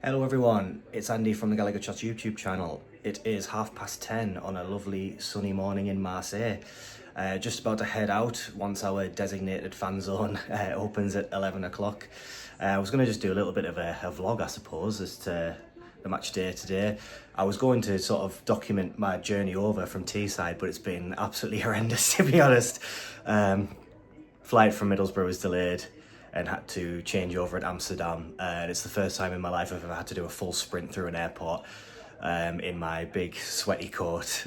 Hello everyone, it's Andy from the Gallagher Chants YouTube channel. It is 10:30 on a lovely sunny morning in Marseille. Just about to head out once our designated fan zone opens at 11 o'clock. I was going to just do a little bit of a vlog, I suppose, as to the match day today. I was going to sort of document my journey over from Teesside, but it's been absolutely horrendous, to be honest. Flight from Middlesbrough was delayed and had to change over at Amsterdam. And it's the first time in my life I've ever had to do a full sprint through an airport in my big sweaty coat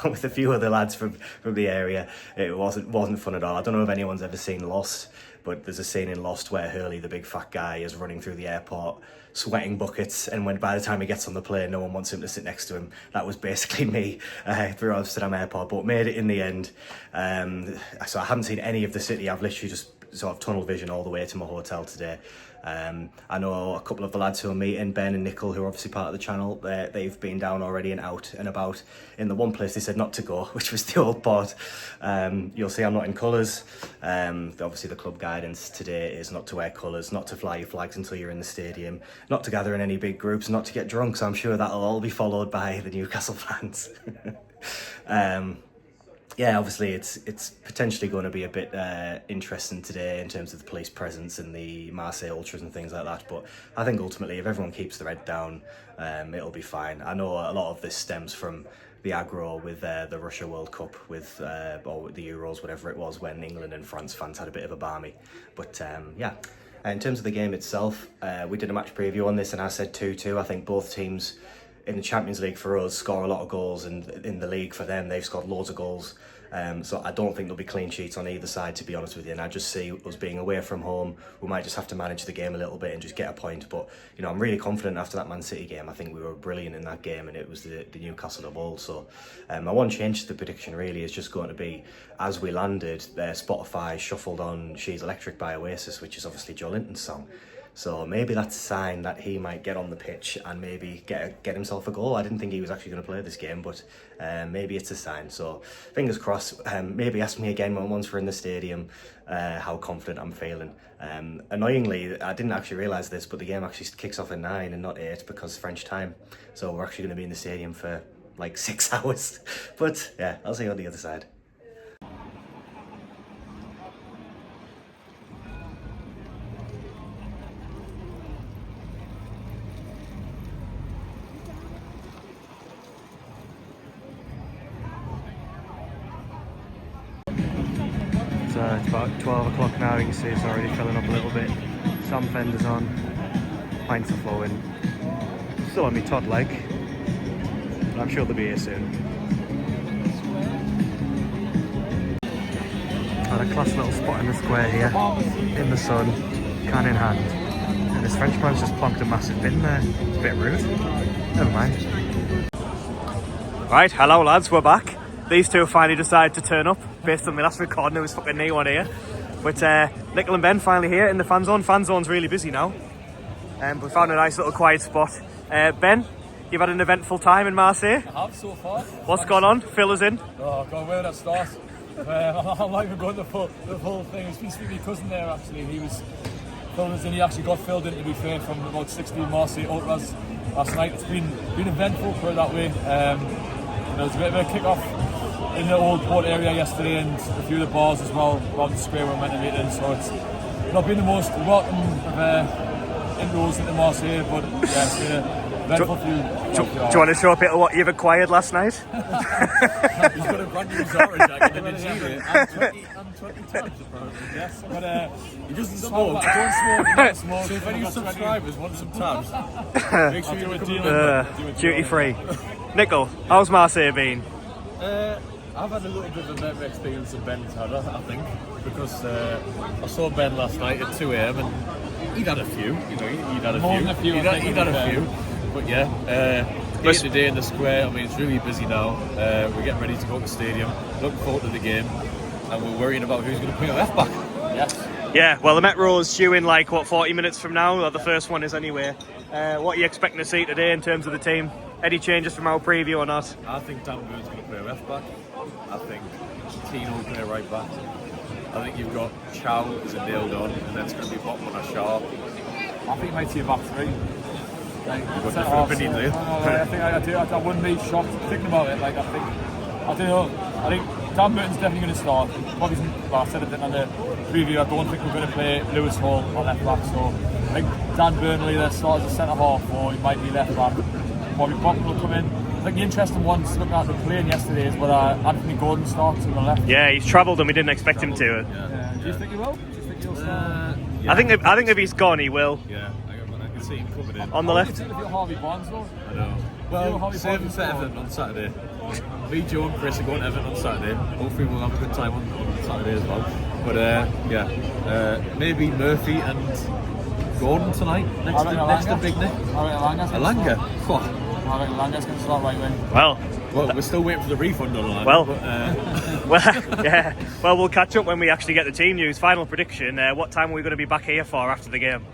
with a few other lads from the area. It wasn't fun at all. I don't know if anyone's ever seen Lost, but there's a scene in Lost where Hurley, the big fat guy, is running through the airport, sweating buckets, and by the time he gets on the plane, no one wants him to sit next to him. That was basically me through Amsterdam airport, but made it in the end. So I haven't seen any of the city. I've literally just sort of tunnel vision all the way to my hotel today. I know a couple of the lads who are meeting, Ben and Nickel, who are obviously part of the channel. They've been down already and out and about. In the one place they said not to go, which was the Old Port. You'll see I'm not in colours. Obviously the club guidance today is not to wear colours, not to fly your flags until you're in the stadium, not to gather in any big groups, not to get drunk. So I'm sure that'll all be followed by the Newcastle fans. Yeah, obviously it's potentially going to be a bit interesting today in terms of the police presence and the Marseille ultras and things like that, but I think ultimately if everyone keeps their head down, it'll be fine. I know a lot of this stems from the aggro with the Russia World Cup, with or the Euros, whatever it was, when England and France fans had a bit of a barmy. But yeah, in terms of the game itself, we did a match preview on this and I said 2-2. I think both teams in the Champions League for us score a lot of goals, and in the league for them they've scored loads of goals. So I don't think there'll be clean sheets on either side, to be honest with you, and I just see us being away from home. We might just have to manage the game a little bit and just get a point, but you know, I'm really confident after that Man City game. I think we were brilliant in that game, and it was the Newcastle of old. So my one change to the prediction really is just going to be, as we landed, Spotify shuffled on She's Electric by Oasis, which is obviously Joe Linton's song. So maybe that's a sign that he might get on the pitch and maybe get himself a goal. I didn't think he was actually going to play this game, but maybe it's a sign. So fingers crossed. Maybe ask me again once we're in the stadium how confident I'm feeling. Annoyingly, I didn't actually realise this, but the game actually kicks off at 9 and not 8 because French time. So we're actually going to be in the stadium for like 6 hours. But yeah, I'll see you on the other side. It's about 12 o'clock now. You can see it's already filling up a little bit. Some fenders on, pints are flowing. Still on me Todd leg, but I'm sure they'll be here soon. Got a class little spot in the square here, in the sun, can in hand. And this Frenchman's just plonked a massive bin there. It's a bit rude. Never mind. Right, hello lads, we're back. These two finally decided to turn up. Based on my last recording, there was fucking no one here. But Nickel and Ben finally here in the fan zone. Fan zone's really busy now. We found a nice little quiet spot. Ben, you've had an eventful time in Marseille. I have so far. What's gone on? Fill us in. Oh God, where would I start? I'm not even going the whole thing. I was speaking to my cousin there actually. He was filling us in. He actually got filled in, to be fair, from about 16 Marseille ultras last night. It's been eventful, put it that way. There was a bit of a kick-off in the Old Port area yesterday, and a few of the bars as well around the square we're meant to meet in, so it's not been the most welcome of inroads into Marseille, but yeah, it's been an eventful few. Do you want to show a bit of what you've acquired last night? He's got a brand new Zara jacket in Nigeria and 20 tabs apparently, yes, but he doesn't smoke. Don't smoke. So if any subscribers want some tabs, make sure you're dealing duty free. Nickel, how's Marseille been? I've had a little bit of a better experience than Ben's had, I think, because I saw Ben last night at 2 AM and he'd had a few, you know, he'd had a few. He'd had a few, but yeah, day to day in the square. I mean, it's really busy now. We're getting ready to go to the stadium, looking forward to the game, and we're worrying about who's going to play left back. Yes. Yeah, well, the Metro's due in like, what, 40 minutes from now? Well, the first one is anyway. What are you expecting to see today in terms of the team? Any changes from our preview or not? I think Dan Bird's going to play left back. I think Tino will play right back. I think you've got Chow as a nailed on, and then it's going to be Botman or Shaw. I think you might see a back three. Like, What centre different half, opinion, do you? I think I wouldn't be shocked thinking about it. Like, I don't know. I think Dan Burton's definitely going to start. Probably, well, I said it on the preview. I don't think we're going to play Lewis Hall on left back. So I think Dan Burton will either start as a centre half or he might be left back. Probably Bottom will come in. I think the interesting one's looking at the playing yesterday is whether Anthony Gordon starts on the left. Yeah, he's travelled and we didn't expect him to. Yeah. Do you think he will? Do you think he'll start? Yeah. I think if he's gone, he will. Yeah, I can see him coming in. On the left. If you're Harvey Barnes though. I know. Well, same for Everton on Saturday. Me, Joe and Chris are going to Everton on Saturday. Hopefully we'll have a good time on Saturday as well. But maybe Murphy and Gordon tonight next to Big Nick. Alanga? I reckon Alanga's going to start right wing. Well, we're still waiting for the refund on Alanga. Well, but, well, yeah. Well, we'll catch up when we actually get the team news. Final prediction. What time are we going to be back here for after the game?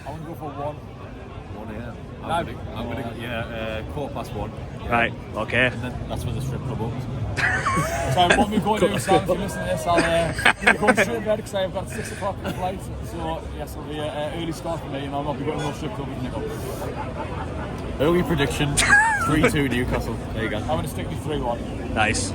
I want to go for 1. 1 a.m. I'm going to 1:15. Yeah. Right, okay. And then that's when the strip club opens. So what we're going to do, Sam, if you listen to this, I'll go straight to bed because I've got 6 o'clock flight. So yes, it'll be an early start for me and I'll not be going to no strip club with Nico. Early prediction, 3-2 Newcastle. There you go. I'm going to stick with 3-1. Nice.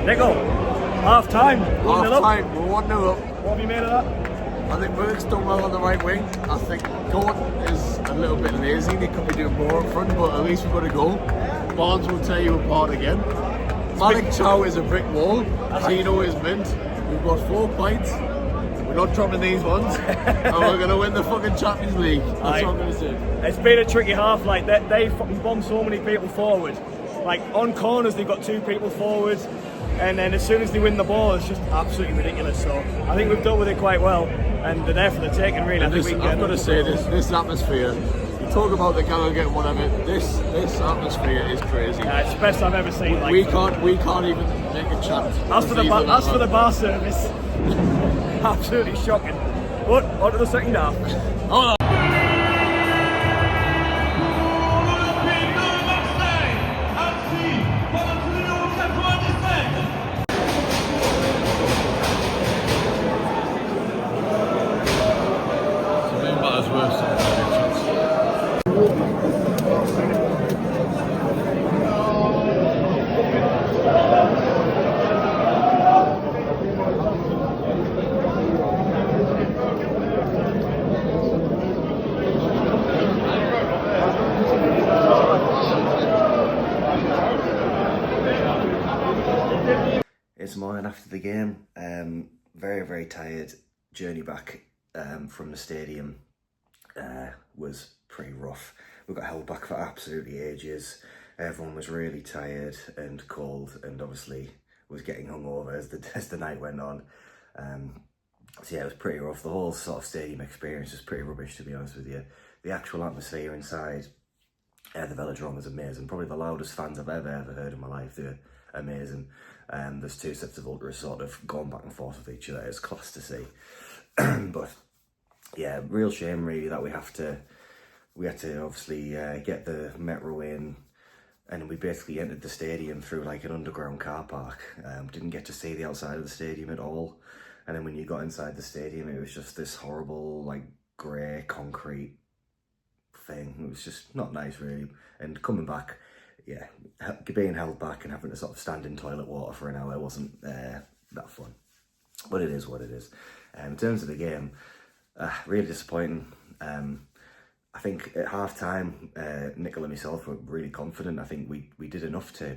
Nico, half time. Half time, we're 1-0 up. What have you made of that? I think Burke's done well on the right wing. I think Gordon is a little bit lazy. They could be doing more up front, but at least we've got a goal. Barnes will tear you apart again. Malik Chow is a brick wall. Zeno is mint. We've got 4 points. We're not dropping these ones. And we're going to win the fucking Champions League. That's what I'm going to say. It's been a tricky half. Like they fucking bomb so many people forward. Like on corners, they've got 2 people forward. And then as soon as they win the ball, it's just absolutely ridiculous. So I think we've dealt with it quite well. And they're there for the taking, really. And I've got to say, this atmosphere, you talk about the Gallagher and whatever, this atmosphere is crazy. Yeah, it's the best I've ever seen. We can't even make a chant. As for the bar service, absolutely shocking. But on to the second half. Hold on. It's morning after the game. Very, very tired. Journey back from the stadium was pretty rough. We got held back for absolutely ages. Everyone was really tired and cold, and obviously was getting hungover as the night went on. So yeah, it was pretty rough. The whole sort of stadium experience was pretty rubbish, to be honest with you. The actual atmosphere inside the Vélodrome was amazing. Probably the loudest fans I've ever heard in my life. They're amazing. There's 2 sets of ultras sort of going back and forth with each other. It's class to see. But yeah, real shame really that we had to obviously get the metro in, and we basically entered the stadium through like an underground car park. Didn't get to see the outside of the stadium at all. And then when you got inside the stadium, it was just this horrible like grey concrete thing. It was just not nice really. And coming back, yeah, being held back and having to sort of stand in toilet water for an hour wasn't that fun. But it is what it is. In terms of the game, really disappointing. I think at half time, Nicola and myself were really confident. I think we did enough to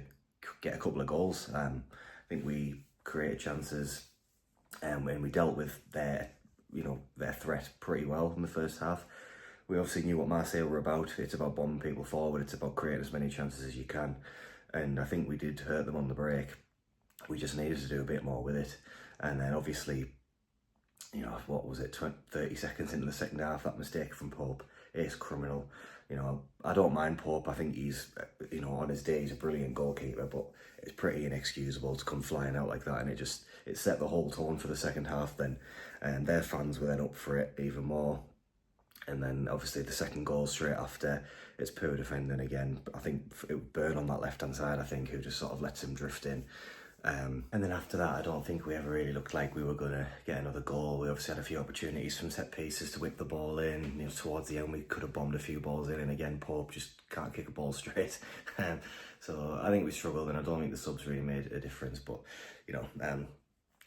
get a couple of goals. I think we created chances, and we dealt with their threat pretty well in the first half. We obviously knew what Marseille were about. It's about bombing people forward. It's about creating as many chances as you can. And I think we did hurt them on the break. We just needed to do a bit more with it. And then obviously, what was it, 30 seconds into the second half, that mistake from Pope is criminal. I don't mind Pope. I think he's, on his day, he's a brilliant goalkeeper, but it's pretty inexcusable to come flying out like that. And it set the whole tone for the second half then. And their fans were then up for it even more. And then obviously the second goal straight after, it's poor defending again. I think it Burn on that left hand side, I think, who just sort of lets him drift in. And then after that, I don't think we ever really looked like we were going to get another goal. We obviously had a few opportunities from set pieces to whip the ball in. Towards the end, we could have bombed a few balls in, and again, Pope just can't kick a ball straight. So I think we struggled, and I don't think the subs really made a difference. But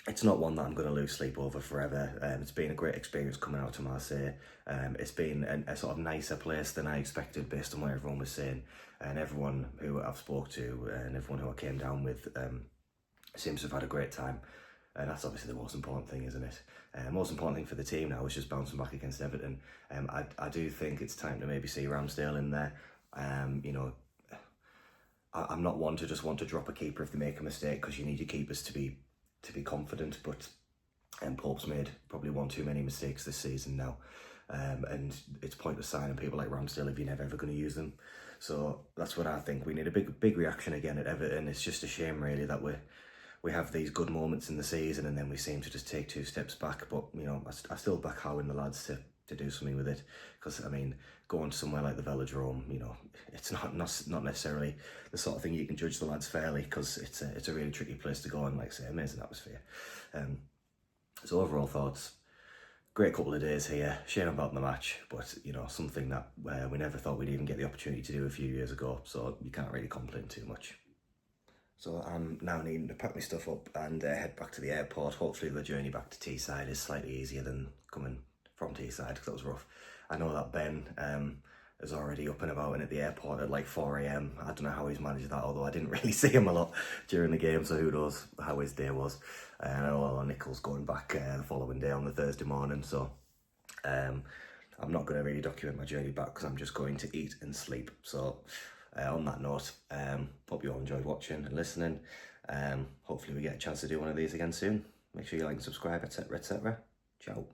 it's not one that I'm going to lose sleep over forever. It's been a great experience coming out to Marseille. It's been a sort of nicer place than I expected based on what everyone was saying. And everyone who I've spoke to and everyone who I came down with seems to have had a great time. And that's obviously the most important thing, isn't it? Most important thing for the team now is just bouncing back against Everton. I do think it's time to maybe see Ramsdale in there. I'm not one to just want to drop a keeper if they make a mistake, because you need your keepers to be confident, but Pope's made probably one too many mistakes this season now, and it's pointless signing people like Ramsdale if you're never ever going to use them. So that's what I think. We need a big reaction again at Everton. It's just a shame really that we have these good moments in the season and then we seem to just take 2 steps back. But I still back Howe and the lads to do something with it, because going to somewhere like the Vélodrome, it's not necessarily the sort of thing you can judge the lads fairly, because it's a really tricky place to go, and like I say, amazing atmosphere. So overall thoughts, great couple of days here. Shame about the match, but something that we never thought we'd even get the opportunity to do a few years ago, so you can't really complain too much. So I'm now needing to pack my stuff up and head back to the airport. Hopefully the journey back to Teesside is slightly easier than coming from Teesside, because that was rough. I know that Ben is already up and about and at the airport at like 4 AM. I don't know how he's managed that, although I didn't really see him a lot during the game, so who knows how his day was. I know Nichols going back the following day on the Thursday morning, so I'm not going to really document my journey back because I'm just going to eat and sleep. So on that note, hope you all enjoyed watching and listening. Hopefully we get a chance to do one of these again soon. Make sure you like and subscribe, etc, etc. Ciao.